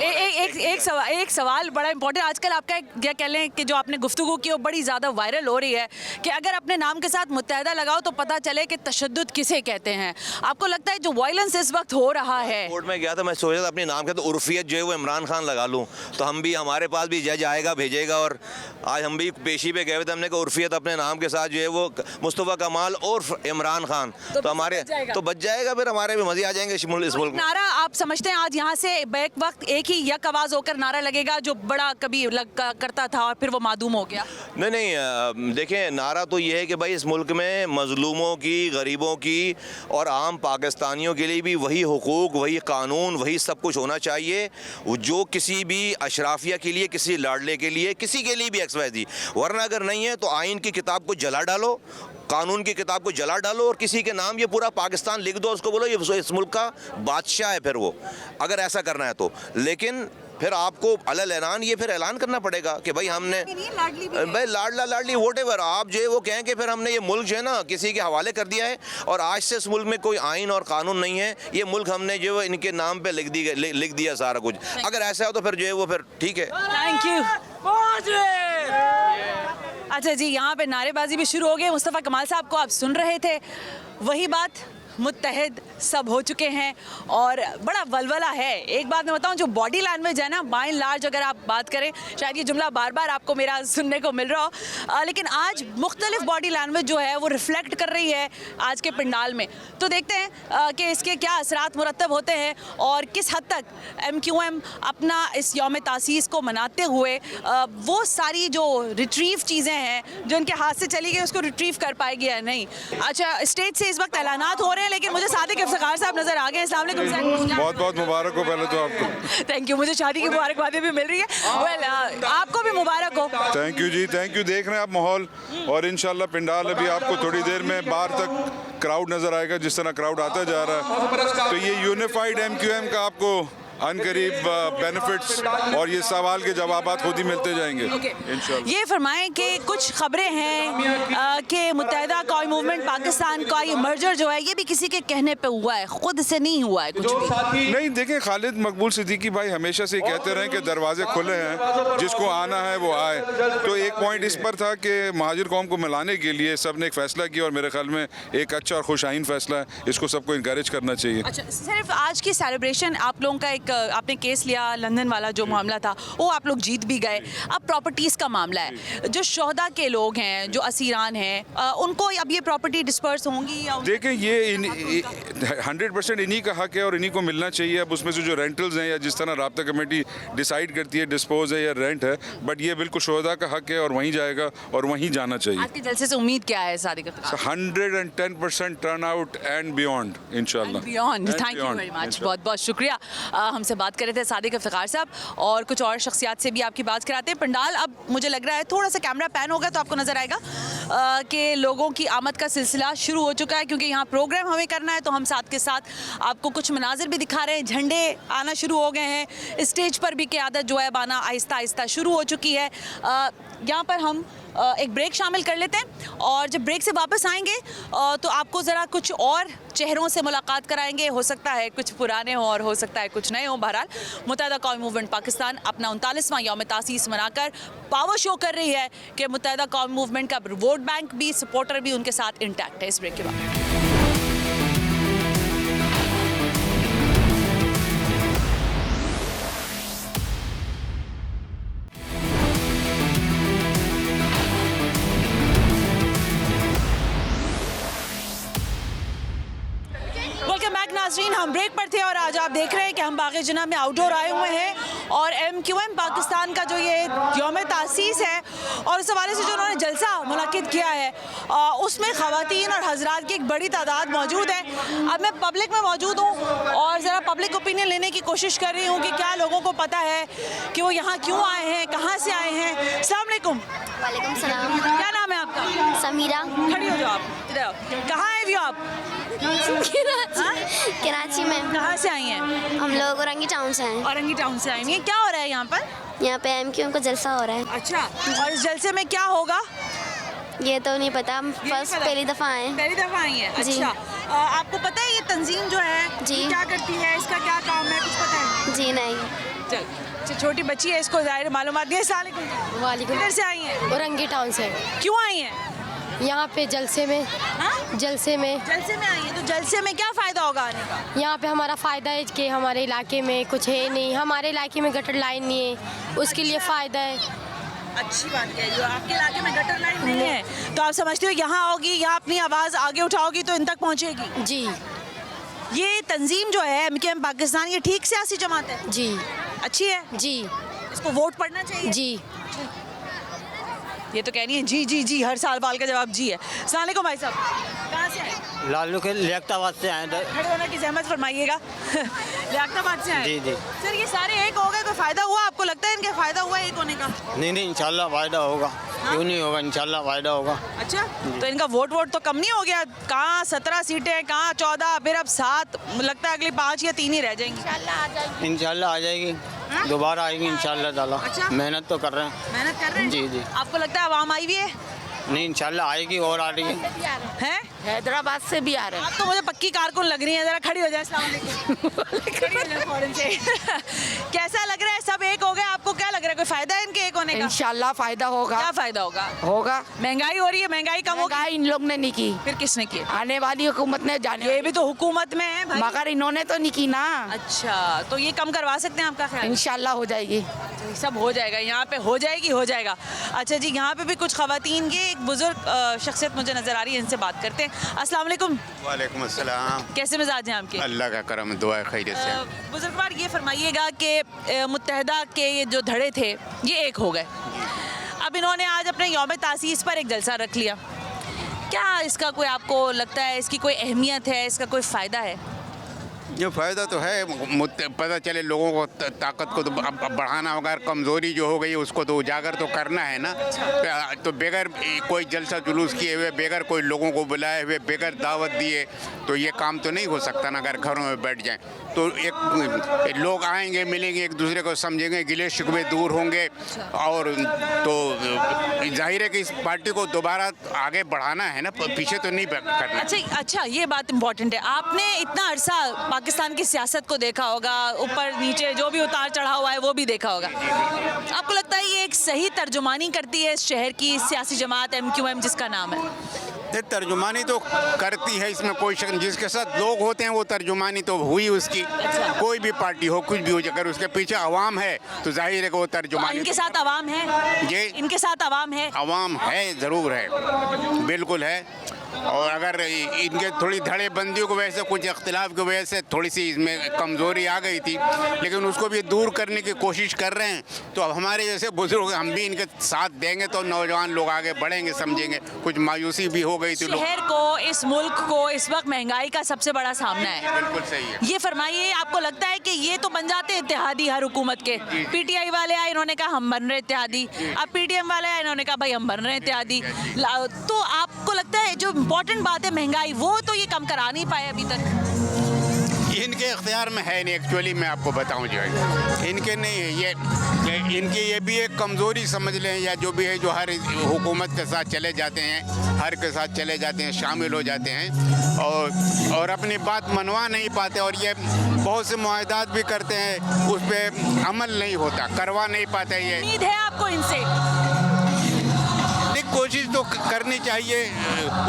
A: एक सवाल बड़ा इंपॉर्टेंट आजकल आपका क्या कह लें कि जो आपने गुफ्तगू की वो बड़ी ज़्यादा वायरल हो रही है कि अगर अपने नाम के साथ मुत्तहदा लगाओ तो पता चले कि तशद्दुद किसे कहते हैं। आपको लगता है जो वायलेंस इस वक्त हो रहा है?
K: कोर्ट में गया था, मैं सोचा था अपने नाम के तो उर्फियत जो है वो इमरान खान लगा लूँ, तो हम भी, हमारे पास भी जज आएगा भेजेगा। और आज हम भी पेशी पे गए थे, हमने कहा उर्फियत अपने नाम के साथ जो है वो मुस्तफ़ा कमाल और इमरान खान, तो हमारे तो बच जाएगा, फिर हमारे भी मज़े आ जाएंगे इस मुल्क में।
A: नारा आप समझते हैं आज यहाँ से बैक वक्त एक ही यक आवाज़ होकर नारा लगेगा जो बड़ा कभी करता था और फिर वो मादूम हो गया?
K: नहीं, देखें, नारा तो ये है कि भाई इस मुल्क में मजलूमों की, गरीबों की और आम पाकिस्तानियों के लिए भी वही हुकूक, वही कानून, वही सब कुछ होना चाहिए जो किसी भी अशराफिया के लिए, किसी लाडले के लिए, किसी के लिए भी XYZ। वरना अगर नहीं है तो आइन की किताब को जला डालो, कानून की किताब को जला डालो और किसी के नाम ये पूरा पाकिस्तान लिख दो, उसको बोलो ये इस मुल्क का बादशाह है। फिर वो अगर ऐसा करना है तो, लेकिन फिर आपको अलल ऐलान ये फिर ऐलान करना पड़ेगा कि भाई हमने, भाई लाडला लाडली वोटेवर, आप जो है वो कहें कि फिर हमने ये मुल्क जो है ना किसी के हवाले कर दिया है और आज से इस मुल्क में कोई आइन और कानून नहीं है, ये मुल्क हमने जो है इनके नाम पे लिख दिया सारा कुछ। अगर ऐसा हो तो फिर जो है वो फिर ठीक है।
A: Thank you. अच्छा जी, यहाँ पे नारेबाजी भी शुरू हो गई। मुस्तफ़ा कमाल साहब को आप सुन रहे थे, वही बात, मुत्तहद सब हो चुके हैं और बड़ा वलवला है। एक बात मैं बताऊं, जो बॉडी लैंग्वेज है ना, बाय एंड लार्ज अगर आप बात करें, शायद ये जुमला बार बार आपको मेरा सुनने को मिल रहा हो, लेकिन आज मुख्तलिफ बॉडी लैंग्वेज जो है वो रिफ्लेक्ट कर रही है आज के पंडाल में। तो देखते हैं कि इसके क्या असरात मुरतब होते हैं और किस हद तक MQM अपना इस यौम तासीस को मनाते हुए वो सारी जो रिट्रीव चीज़ें हैं जो उनके हाथ से चली गई उसको रिट्रीव कर पाएगी या नहीं। अच्छा, स्टेज से इस वक्त ऐलानात हो रहे हैं, लेकिन मुझे सादिक इफ्तिखार साहब नजर आ गए। अस्सलाम वालेकुम सर।
L: बहुत बहुत मुबारक हो पहले तो आपको।
A: थैंक यू, मुझे शादी की मुबारकबादें भी मिल रही है। वेल, आपको भी मुबारक हो।
L: थैंक यू जी, थैंक यू। देख रहे हैं आप माहौल, और इंशाल्लाह पंडाल अभी आपको थोड़ी देर में बाहर तक क्राउड नज़र आएगा, जिस तरह क्राउड आता जा रहा है। तो ये यूनिफाइड MQM का आपको अनकरीब बेनिफिट्स और ये सवाल के जवाब खुद ही मिलते जाएंगे इंशाल्लाह।
A: ये फरमाएं कि कुछ खबरें हैं कि मुत्तहदा कौमी मूवमेंट पाकिस्तान का ये मर्जर जो है ये भी किसी के कहने पे हुआ है, खुद से नहीं हुआ है कुछ भी।
L: नहीं, देखें, खालिद मकबूल सिद्दीकी भाई हमेशा से कहते रहे कि दरवाजे खुले हैं, जिसको आना है वो आए। तो एक पॉइंट इस पर था कि महाजिर कौम को मिलाने के लिए सब ने एक फ़ैसला किया और मेरे ख्याल में एक अच्छा और खुशाइन फ़ैसला है, इसको सबको इंकरेज करना चाहिए।
A: अच्छा, सिर्फ आज की सेलिब्रेशन, आप लोगों का एक आपने केस लिया लंदन वाला जो मामला था वो आप लोग जीत भी गए, अब प्रॉपर्टीज़ का मामला है, जो शोहदा के लोग हैं, जो असीरान हैं, उनको अब ये प्रॉपर्टी डिस्पर्स होंगी या?
L: देखें, ये 100% इन्हीं का हक है और इन्हीं को मिलना चाहिए। अब उसमें से जो रेंटल्स हैं या जिस तरह राब्ता कमेटी डिसाइड करती है डिस्पोज है या रेंट है, बट ये बिल्कुल शोहदा का हक है और वहीं जाएगा और वहीं जाना चाहिए।
A: आज के जलसे से उम्मीद क्या है Sadiq?
L: 110% turn out and beyond इंशाल्लाह।
A: Beyond, thank you very much, बहुत बहुत शुक्रिया। हमसे बात कर रहे थे सादिक इफ्तिखार साहब, और कुछ और शख्सियात से भी आपकी बात कराते हैं। पंडाल अब मुझे लग रहा है थोड़ा सा कैमरा पैन होगा तो आपको नज़र आएगा कि लोगों की आमद का सिलसिला शुरू हो चुका है, क्योंकि यहाँ प्रोग्राम हमें करना है तो हम साथ के साथ आपको कुछ मनाजिर भी दिखा रहे हैं। झंडे आना शुरू हो गए हैं, स्टेज पर भी क़यादत जो है बाना आहिस्ता आहिस्ता शुरू हो चुकी है। यहाँ पर हम एक ब्रेक शामिल कर लेते हैं और जब ब्रेक से वापस आएंगे तो आपको ज़रा कुछ और चेहरों से मुलाकात कराएंगे। हो सकता है कुछ पुराने हों और हो सकता है कुछ नए हों। बहरहाल मुत्तहदा कौमी मूवमेंट पाकिस्तान अपना 39वां यौम तासीस मनाकर पावर शो कर रही है कि मुत्तहदा कौमी मूवमेंट का वोट बैंक भी, सपोर्टर भी उनके साथ इंटैक्ट है। इस ब्रेक के बाद नाज़रीन, हम ब्रेक पर थे और आज आप देख रहे हैं कि हम बाग़े जिन्ना में आउटडोर आए हुए हैं और MQM पाकिस्तान का जो ये यौम तासीस है और इस हवाले से जो उन्होंने जलसा मुनक़िद किया है उसमें ख़वातीन और हज़रात की एक बड़ी तादाद मौजूद है। अब मैं पब्लिक में मौजूद हूँ और ज़रा पब्लिक ओपिनियन लेने की कोशिश कर रही हूँ कि क्या लोगों को पता है कि वो यहाँ क्यों आए हैं, कहाँ से आए हैं। अस्सलाम वालेकुम।
M: वालेकुम सलाम।
A: क्या नाम है आपका?
M: समीरा।
A: खड़ी हो जाओ आप, इधर आओ। कहाँ आए हो आप?
M: कराची में।
A: कहाँ से आई हैं?
M: हम लोग औरंगी टाउन से हैं।
A: औरंगी टाउन से आई हैं। क्या हो रहा है यहाँ पर?
M: यहाँ पे MQM का जलसा हो रहा है।
A: अच्छा, और इस जलसे में क्या होगा?
M: ये तो नहीं पता, हम फर्स्ट पहली दफ़ा आए हैं।
A: पहली दफा आई है?
M: जी।
A: अच्छा, आपको पता है ये तंजीम जो है
M: जी।
A: क्या करती है, इसका क्या काम है, कुछ पता है?
M: जी नहीं।
A: चल, छोटी बच्ची है, इसको ज़ाहिर मालूमात नहीं है। अस्सलाम वालेकुम।
F: वालेकुम।
A: किधर से आई हैं?
F: औरंगी टाउन से।
A: क्यों आई हैं?
F: यहाँ पे जलसे में।
A: हाँ?
F: जलसे में।
A: जलसे में आई हैं, तो जलसे में क्या फ़ायदा होगा आने का?
F: यहाँ पे हमारा फ़ायदा है कि हमारे इलाके में कुछ है नहीं, हमारे इलाके में गटर लाइन नहीं है, उसके लिए फ़ायदा है।
A: अच्छी बात है, जो आपके इलाके में गटर लाइन नहीं है, तो आप समझते हो यहाँ आओगी, यहाँ अपनी आवाज़ आगे उठाओगी तो इन तक पहुँचेगी।
F: जी।
A: ये तंजीम जो है MKM पाकिस्तान, ये ठीक सियासी जमात है?
F: जी।
A: अच्छी है?
F: जी।
A: इसको वोट पड़ना चाहिए?
F: जी।
A: ये तो कह रही है जी जी जी, हर साल वाल का जवाब जी है। अस्सलाम वालेकुम भाई साहब, कहाँ से आए?
N: लालू के लियाकताबाद से आए।
A: खड़े होने की जहमत फरमाइएगा। लियाकताबाद से आए?
N: जी जी।
A: सर ये सारे एक हो गए, कोई फ़ायदा हुआ आपको लगता है इनके फ़ायदा हुआ एक होने का?
N: नहीं इंशाल्लाह फ़ायदा होगा। क्यों नहीं होगा, इंशाल्लाह फ़ायदा होगा।
A: अच्छा, तो इनका वोट तो कम नहीं हो गया? कहाँ 17 सीटें, कहाँ 14, फिर अब 7, लगता है अगली 5 या 3 ही रह जाएंगी।
N: इंशाल्लाह आ जाएगी, दोबारा आएगी इंशाल्लाह ताला।
A: अच्छा?
N: मेहनत तो कर रहे हैं।
A: मेहनत कर रहे हैं?
N: जी जी।
A: आपको लगता है आवाम आई हुई है?
N: नहीं इंशाल्लाह आएगी और आ रही है।
A: हैं?
C: हैदराबाद से भी आ रहे हैं।
A: आप तो मुझे पक्की कारकुन लग रही है, जरा खड़ी हो जाए। अस्सलाम वालेकुम। खड़ी हो जाए फौरन से। कैसा लग रहा है, सब एक हो गए, आपको क्या लग रहा है, कोई फायदा है इनके एक होने का?
C: इंशाल्लाह फ़ायदा होगा।
A: क्या फायदा होगा?
C: होगा।
A: महंगाई हो रही है, महंगाई कम होगी?
C: महंगाई इन लोग ने नहीं की,
A: फिर किसने की?
C: आने वाली हुकूमत ने जाने।
A: ये भी तो हुकूमत में है भाई।
C: मगर इन्होंने तो नहीं की ना।
A: अच्छा, तो ये कम करवा सकते हैं आपका ख्याल?
C: इंशाल्लाह हो जाएगी।
A: सब हो जाएगा, यहाँ पे हो जाएगी, हो जाएगा। अच्छा जी, यहाँ पे भी कुछ खवातीन के, एक बुजुर्ग शख्सियत मुझे नजर आ रही है, इनसे बात करते हैं। अस्सलाम वालेकुम।
O: वालेकुम अस्सलाम।
A: कैसे मिजाज हैं आपके?
O: अल्लाह का करम, दुआ खैरियत से।
A: बुजुर्गवार ये फरमाइएगा कि मुत्तहदा के ये जो धड़े थे ये एक हो गए, अब इन्होंने आज अपने यौम तासीस पर एक जलसा रख लिया, क्या इसका कोई आपको लगता है, इसकी कोई अहमियत है, इसका कोई फ़ायदा है?
O: जो फ़ायदा तो है, पता चले लोगों को ताकत को तो बढ़ाना होगा, कमज़ोरी जो हो गई उसको तो उजागर तो करना है ना। तो बगैर कोई जलसा जुलूस किए हुए, बगैर कोई लोगों को बुलाए हुए, बगैर दावत दिए तो ये काम तो नहीं हो सकता ना। अगर घरों में बैठ जाएं तो एक लोग आएंगे, मिलेंगे, एक दूसरे को समझेंगे, गिले शिकवे दूर होंगे, और तो जाहिर है कि इस पार्टी को दोबारा आगे बढ़ाना है ना, पीछे तो नहीं करना।
A: अच्छा, ये बात इम्पोर्टेंट है। आपने इतना अरसा पाकिस्तान की सियासत को देखा होगा, ऊपर नीचे जो भी उतार चढ़ाव हुआ है वो भी देखा होगा। आपको लगता है ये एक सही तर्जुमानी करती है इस शहर की सियासी जमात MQM जिसका नाम है?
O: ये तर्जुमानी तो करती है, इसमें कोई शक नहीं। जिसके साथ लोग होते हैं वो तर्जुमानी तो हुई उसकी। कोई भी पार्टी हो, कुछ भी हो, अगर उसके पीछे आवाम है तो जाहिर है कि वो तर्जुमानी।
A: तो इनके साथ आवाम है?
O: ये
A: इनके साथ आवाम है?
O: आवाम है, ज़रूर है, बिल्कुल है। और अगर इनके थोड़ी धड़ेबंदियों की वजह से, कुछ इख्तिलाफ की वजह से थोड़ी सी इसमें कमज़ोरी आ गई थी, लेकिन उसको भी दूर करने की कोशिश कर रहे हैं। तो अब हमारे जैसे बुजुर्ग हम भी इनके साथ देंगे तो नौजवान लोग आगे बढ़ेंगे, समझेंगे। कुछ मायूसी भी हो गई थी।
A: शहर को, इस मुल्क को इस वक्त महंगाई का सबसे बड़ा सामना है।
O: बिल्कुल सही है।
A: ये फरमाइए, आपको लगता है कि ये तो बन जाते हैं इत्तेहादी हर हुकूमत के? PTI वाले आए, इन्होंने कहा हम बन रहे इत्तेहादी। अब PTM वाले आए, इन्होंने कहा भाई हम बन रहे इत्तेहादी। तो आपको लगता है जो इम्पोर्टेंट बात है महंगाई, वो तो ये कम करा नहीं पाए अभी तक?
O: इनके इख्तियार में है नहीं, एक्चुअली मैं आपको बताऊं, जो है इनके नहीं है। ये इनकी ये भी एक कमज़ोरी समझ लें, या जो भी है, जो हर हुकूमत के साथ चले जाते हैं, हर के साथ चले जाते हैं, शामिल हो जाते हैं, और अपनी बात मनवा नहीं पाते, और ये बहुत से मुआहदात भी करते हैं, उस पर अमल नहीं होता, करवा नहीं पाते। ये
A: उम्मीद है आपको इनसे?
O: कोशिश तो करनी चाहिए,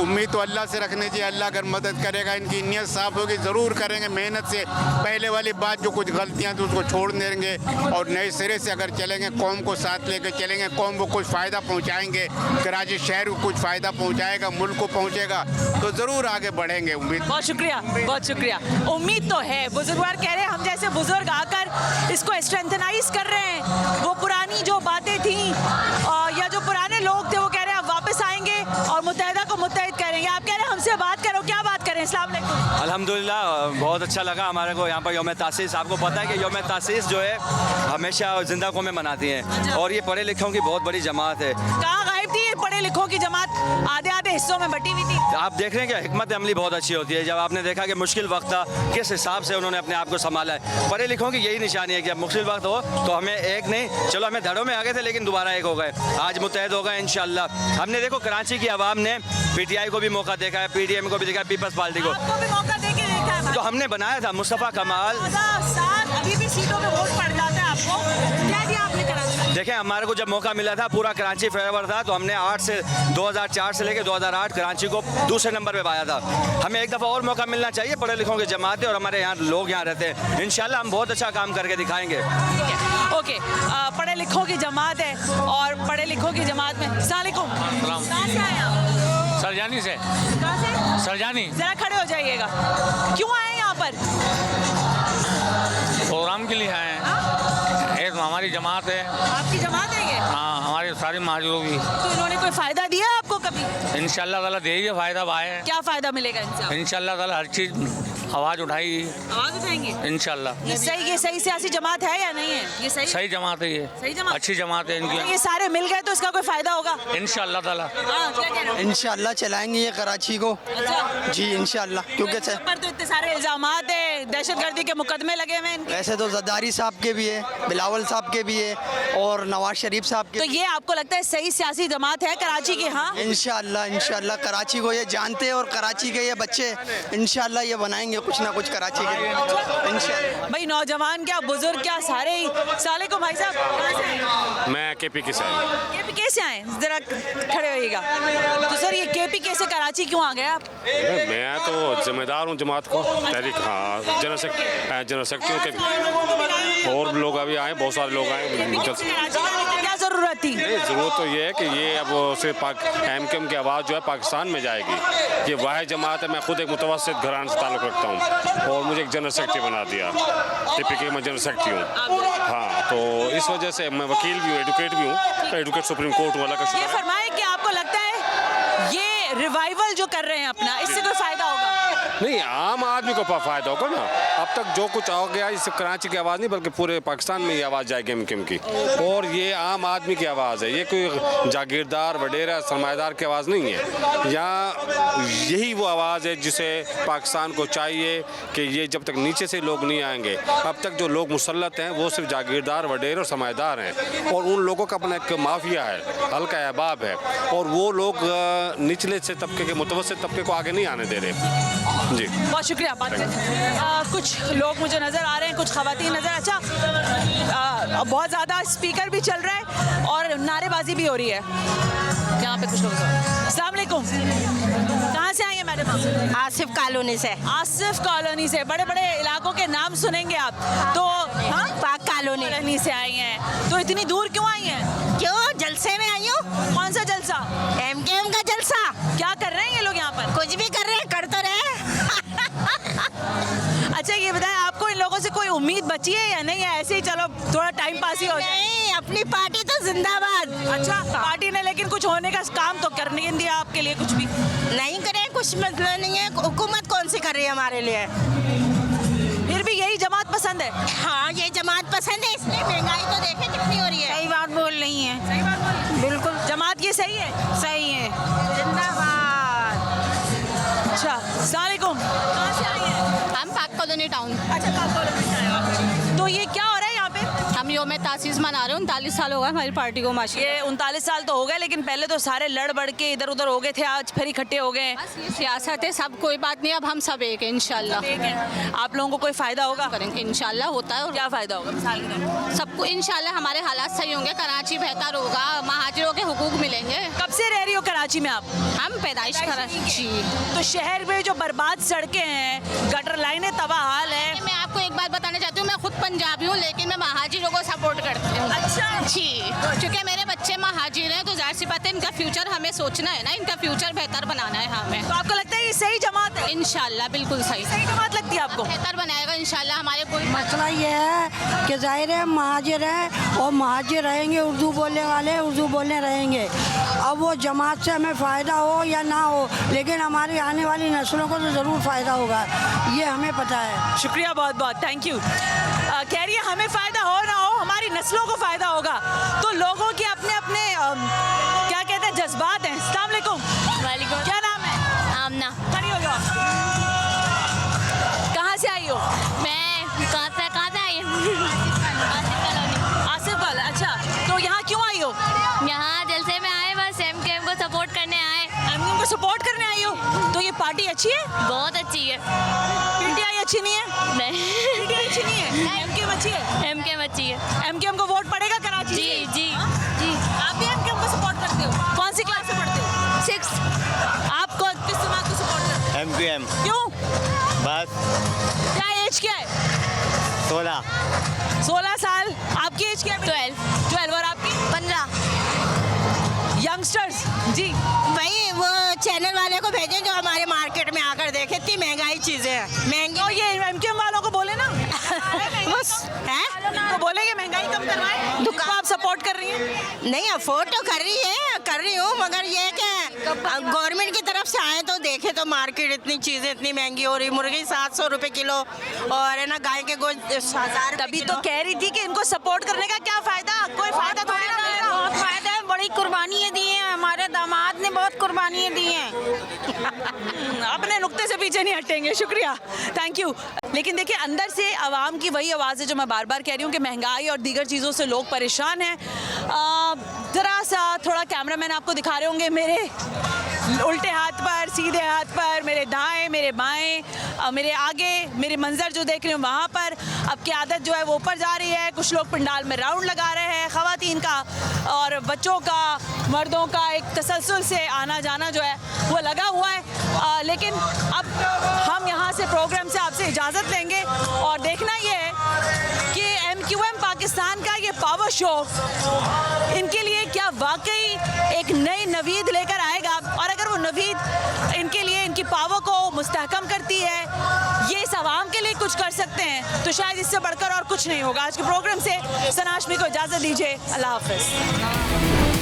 O: उम्मीद तो अल्लाह से रखनी चाहिए। अल्लाह अगर मदद करेगा, इनकी नीयत साफ होगी, ज़रूर करेंगे मेहनत से। पहले वाली बात, जो कुछ गलतियां थी उसको छोड़ देंगे, और नए सिरे से अगर चलेंगे, कौम को साथ लेकर चलेंगे, कौम को कुछ फ़ायदा पहुंचाएंगे, कराची शहर को कुछ फ़ायदा पहुंचाएगा, मुल्क को पहुंचेगा, तो ज़रूर आगे बढ़ेंगे। उम्मीद।
A: बहुत शुक्रिया, बहुत शुक्रिया। उम्मीद तो है। बुजुर्गवार कह रहे हैं हम जैसे बुजुर्ग आकर इसको स्ट्रेंथनाइज कर रहे हैं। वो पुरानी जो बातें थी या जो पुराने लोग थे, वो कह रहे हैं अब वापस आएंगे और मुत्तहिदा को मुत्तहिद करेंगे। आप कह रहे हैं हमसे बात करो, क्या बात करें? अस्सलाम वालेकुम।
P: अल्हम्दुलिल्लाह, बहुत अच्छा लगा हमारे को यहाँ पर यौम तासीस। आपको पता है कि यौम तासीस जो है हमेशा जिंदा कौमें मनाती हैं, और ये पढ़े लिखों की बहुत बड़ी जमात है।
A: कहाँ गायब लगती है पढ़े लिखों की जमात आधे आधे हिस्सों में बटी हुई थी?
P: आप देख रहे हैं कि हिकमत अमली बहुत अच्छी होती है। जब आपने देखा कि मुश्किल वक्त था, किस हिसाब से उन्होंने अपने आप को संभाला है। पढ़े लिखों की यही निशानी है कि जब मुश्किल वक्त हो तो हमें एक नहीं, चलो हमें धड़ों में आ गए थे लेकिन दोबारा एक हो गए, आज मुत्तहद हो गए इंशाल्लाह। हमने देखो कराची की आवाम ने पीटीआई को भी मौका देखा है, पीडीएम को भी देखा है, पीपल्स पार्टी को
A: भी मौका देके देखा है।
P: जो हमने बनाया था मुस्तफ़ा कमाल।
A: अभी भी सीटों में वोट पड़ जाता है आपको, क्या दिया आपने कराची?
P: देखें हमारे को जब मौका मिला था पूरा कराची फेवर था, तो हमने 2004 से लेकर 2008 कराची को दूसरे नंबर पे पाया था। हमें एक दफ़ा और मौका मिलना चाहिए। पढ़े लिखों की जमात है और हमारे यहाँ लोग यहाँ रहते हैं, इंशाल्लाह हम बहुत अच्छा काम करके दिखाएंगे।
A: ओके, पढ़े लिखों की जमात है और पढ़े लिखों की जमात में सलामुकुम, कहाँ से आए आप?
Q: सरजानी से।
A: कहाँ से?
Q: सरजानी।
A: जरा खड़े हो जाइएगा। क्यों आए यहाँ पर?
Q: प्रोग्राम के लिए आए हैं। एक हमारी जमात है।
A: आपकी जमात है ये?
Q: हाँ, हमारी सारी महाजरों की।
A: तो इन्होंने कोई फायदा दिया आपको कभी?
Q: इंशाल्लाह ताला देंगे फायदा भाई।
A: क्या फायदा मिलेगा इनसे?
Q: इंशाल्लाह ताला हर चीज आवाज उठाई।
A: आवाज उठाएंगे
Q: इंशाल्लाह।
A: ये सही सियासी जमात है या नहीं है? ये
Q: सही जमात है, ये
A: सही जमात,
Q: अच्छी जमात है
A: ये
Q: इनकी।
A: सारे मिल गए तो इसका कोई फायदा होगा
Q: इंशाल्लाह ताला।
A: हाँ, क्या कह रहे हो?
B: इंशाल्लाह चलाएंगे ये कराची को।
A: अच्छा।
B: जी इंशाल्लाह, क्योंकि
A: पर तो इतने सारे इल्जामात है, दहशतगर्दी के मुकदमे लगे हुए हैं।
B: वैसे तो जरदारी साहब के भी है, बिलावल साहब के भी है और नवाज शरीफ साहब के।
A: तो ये आपको लगता है सही सियासी जमात है कराची की? हाँ
B: इंशाल्लाह कराची को ये जानते हैं और कराची के ये बच्चे इंशाल्लाह ये बनाएंगे कुछ ना कुछ कराची के लिए इंशाल्लाह।
A: भाई नौजवान क्या बुजुर्ग क्या सारे ही। सलामुकुम भाई साहब, कहाँ से आए?
Q: मैं KPK से आया।
A: KPK से आए? जरा खड़े होइएगा। तो सर ये KPK से कराची क्यों आ गए आप?
Q: मैं तो जिम्मेदार हूँ जमात को, तहरीक। हाँ, जनरल सेक्रेटरी हूँ के। और लोग अभी आए, बहुत सारे लोग आए।
A: क्या जरूरत थी?
Q: ज़रूरत तो ये है कि ये अब सिर्फ MKM की आवाज़ जो है पाकिस्तान में जाएगी। ये वाहिद जमात है। मैं खुद एक मुतवस्सित घराने से ताल्लुक़ रखता हूँ और मुझे एक जनरल सेक्रेटरी बना दिया। KPK में जनरल सेक्रेटरी हूँ। हाँ, तो इस वजह से मैं वकील भी हूँ, एडवोकेट भी हूँ, एडवोकेट सुप्रीम कोर्ट वाला का शुक्र
A: ये
Q: है।
A: फरमाएं कि आपको लगता है ये रिवाइवल जो कर रहे हैं अपना, इससे कोई फायदा होगा?
Q: नहीं, आम आदमी को फायदा होगा ना। अब तक जो कुछ हो गया सिर्फ कराची की आवाज़ नहीं बल्कि पूरे पाकिस्तान में ये आवाज़ जाएगी MKM की। और ये आम आदमी की आवाज़ है, ये कोई जागीरदार वडेरा सरमाएदार की आवाज़ नहीं है। यहाँ यही वो आवाज़ है जिसे पाकिस्तान को चाहिए कि ये जब तक नीचे से लोग नहीं आएंगे, अब तक जो लोग मुसल्लत हैं वो सिर्फ जागीरदार वडेर और सरमाएदार हैं और उन लोगों का अपना एक माफिया है, हल्का अहबाब है और वो लोग निचले से तबके के मुतवस्सित तबके को आगे नहीं आने दे रहे। जी
A: बहुत शुक्रिया। बात कुछ लोग मुझे नज़र आ रहे हैं, कुछ खवातीन नज़र। अच्छा, बहुत ज़्यादा स्पीकर भी चल रहा है और नारेबाजी भी हो रही है यहाँ पे कुछ लोग। अस्सलाम वालेकुम, कहाँ से आई हैं मैडम?
R: आसिफ कॉलोनी से।
A: आसिफ कॉलोनी से। बड़े बड़े इलाकों के नाम सुनेंगे आप तो। हाँ,
R: पाक कॉलोनी
A: से आई हैं। तो इतनी दूर क्यों आई हैं?
R: क्यों, जलसे में आई हूँ।
A: कौन सा जलसा?
R: MKM का जलसा।
A: क्या कर रहे हैं ये लोग यहाँ पर?
R: कुछ भी कर रहे हैं, कर तो रहे।
A: अच्छा ये बताएं, आपको इन लोगों से कोई उम्मीद बची है या नहीं है? ऐसे ही चलो थोड़ा टाइम पास ही हो जाए।
R: नहीं, अपनी पार्टी तो जिंदाबाद।
A: अच्छा, पार्टी ने लेकिन कुछ होने का काम तो करने नहीं दिया आपके लिए कुछ भी?
R: नहीं करे, कुछ मतलब नहीं है। हुकूमत कौन सी कर रही है हमारे लिए?
A: फिर भी यही जमात पसंद है?
R: हाँ, ये जमात पसंद है। इसलिए महंगाई तो देखे कितनी हो रही है।
S: सही बात बोल रही है।
A: सही बात बोल रही है।
S: बिल्कुल
A: जमात ये सही है?
S: सही है।
A: जिंदाबाद। अच्छा, अस्सलाम वालेकुम, कहाँ से आई हैं?
T: हम पाक कॉलोनी टाउन।
A: अच्छा, पाक कॉलोनी से आए हो आप। तो ये क्या हो रहा है यहाँ पे?
T: हम योम तासीस मना रहे हैं। 39 साल हो गए हमारी पार्टी को माशाल्लाह।
A: ये 39 साल तो हो गए, लेकिन पहले तो सारे लड़ बढ़ के इधर उधर हो गए थे, आज फिर इकट्ठे हो गए।
T: बस ये सियासत है, सब कोई बात नहीं। अब हम सब एक हैं इंशाल्लाह।
A: आप लोगों को कोई फायदा होगा?
T: करेंगे इंशाल्लाह, होता है। और
A: क्या फायदा होगा? मिसाल के तौर
T: सबको इंशाल्लाह हमारे हालात सही होंगे, कराची बेहतर होगा, महाजिरों के हुकूक मिलेंगे।
A: कब से रह रही हो कराची में आप?
T: हम पैदाइश कराची।
A: तो शहर में जो बर्बाद सड़कें हैं, गटर लाइनें तबाह हाल है।
T: मैं आपको एक बात बताना चाहती हूँ, मैं खुद पंजाबी हूँ लेकिन मैं महाजिरों को सपोर्ट करती हूँ।
A: अच्छा
T: जी, क्योंकि मेरे बच्चे महाजिर हैं तो जाहिर सी बात है इनका फ्यूचर हमें सोचना है ना, इनका फ्यूचर बेहतर बनाना है हमें।
A: तो आपको लगता है ये सही जमात है?
T: इंशाल्लाह बिल्कुल सही
A: जमात लगती है आपको?
T: बेहतर बनाएगा इंशाल्लाह। हमारे कोई
S: मसला ये है कि जाहिर है महाजिर हैं और महाजिर रहेंगे, उर्दू बोलने वाले उर्दू बोलने रहेंगे। अब वो जमात से हमें फ़ायदा हो या ना हो, लेकिन हमारी आने वाली नस्लों को तो ज़रूर फ़ायदा होगा, ये हमें पता है।
A: शुक्रिया, बहुत बहुत थैंक यू। कह रही है हमें फ़ायदा हो ना हो, हमारी नस्लों को फ़ायदा होगा। तो लोगों के अपने अपने क्या कहते हैं वालेकुम।
M: वालेकुम।
A: क्या नाम है?
M: आमना।
A: खड़ी हो जाओ। कहाँ से आई हो?
M: मैं कहाँ से आई हूँ?
A: आसिफ कॉलोनी। अच्छा, तो यहाँ क्यों आई हो?
M: यहाँ जलसे में आए, बस एमकेएम को सपोर्ट करने आए।
A: एमकेएम को सपोर्ट करने आई हो? तो ये पार्टी अच्छी है?
M: बहुत अच्छी है।
A: पीटीआई अच्छी नहीं है?
M: नहीं,
A: पीटीआई अच्छी नहीं है। एमकेएम अच्छी है?
M: एमकेएम अच्छी है।
A: एमकेएम को वोट पड़ेगा कराची से?
M: जी जी
A: जी। आप भी एमकेएम को सपोर्ट करते हो? कौन सी क्लास से पढ़ते हो?
M: 6।
A: आप किस समाज को सपोर्ट करते हो?
N: एमक्यूएम।
A: क्यों?
N: बस
A: क्या एज क्या है?
N: 16
A: साल। आपकी एज क्या है? 12 और आपकी?
M: 15।
A: यंगस्टर्स जी।
R: भाई वो चैनल वाले को भेजें जो हमारे मार्केट में आकर देखे, इतनी महंगाई चीजें हैं, महंगी।
A: तो ये एमकेएम वालों को बोले ना
R: बस है
A: तो बोलेंगे महंगाई कम करवाएं। दुकान आप सपोर्ट कर रही हैं?
R: नहीं, अफोर्ड तो कर रही हूँ, मगर ये कि गवर्नमेंट की तरफ से आए तो देखे तो मार्केट इतनी चीज़ें इतनी महंगी हो रही, मुर्गी 700 रुपए किलो और है ना गाय के गोश्त 1000।
A: तभी तो कह रही थी कि इनको सपोर्ट करने का क्या फायदा? कोई फायदा थोड़ी ना मिल रहा।
R: बहुत फायदा है, बड़ी कुर्बानियाँ दी हैं, हमारे दामाद ने बहुत कुर्बानियाँ दी हैं।
A: अपने नुक्ते से पीछे नहीं हटेंगे। शुक्रिया, थैंक यू। लेकिन देखिए, अंदर से आवाम की वही आवाज़ है जो मैं बार बार कह रही हूँ कि महंगाई और दीगर चीज़ों से लोग परेशान हैं। ज़रा सा थोड़ा कैमरामैन आपको दिखा रहे होंगे मेरे उल्टे हाथ पर, सीधे हाथ पर, मेरे दाएं, मेरे बाएं, मेरे आगे, मेरे मंजर जो देख रहे हो वहाँ पर। अब की आदत जो है वो ऊपर जा रही है। कुछ लोग पंडाल में राउंड लगा रहे हैं। ख़वातीन का और बच्चों का, मर्दों का एक तसलसल से आना जाना जो है वो लगा हुआ है। लेकिन अब हम यहाँ से प्रोग्राम से आपसे इजाज़त लेंगे और देखना ये है कि एमक्यूएम पाकिस्तान का ये पावर शो इनके लिए क्या वाकई एक नई नवीद लेकर आएगा, और अगर वो नवीद इनके लिए इनकी पावर को मुस्तहकम करती है, ये इस आवाम के लिए कुछ कर सकते हैं, तो शायद इससे बढ़कर और कुछ नहीं होगा। आज के प्रोग्राम से सना हाशमी को इजाज़त दीजिए। अल्लाह हाफ़िज़।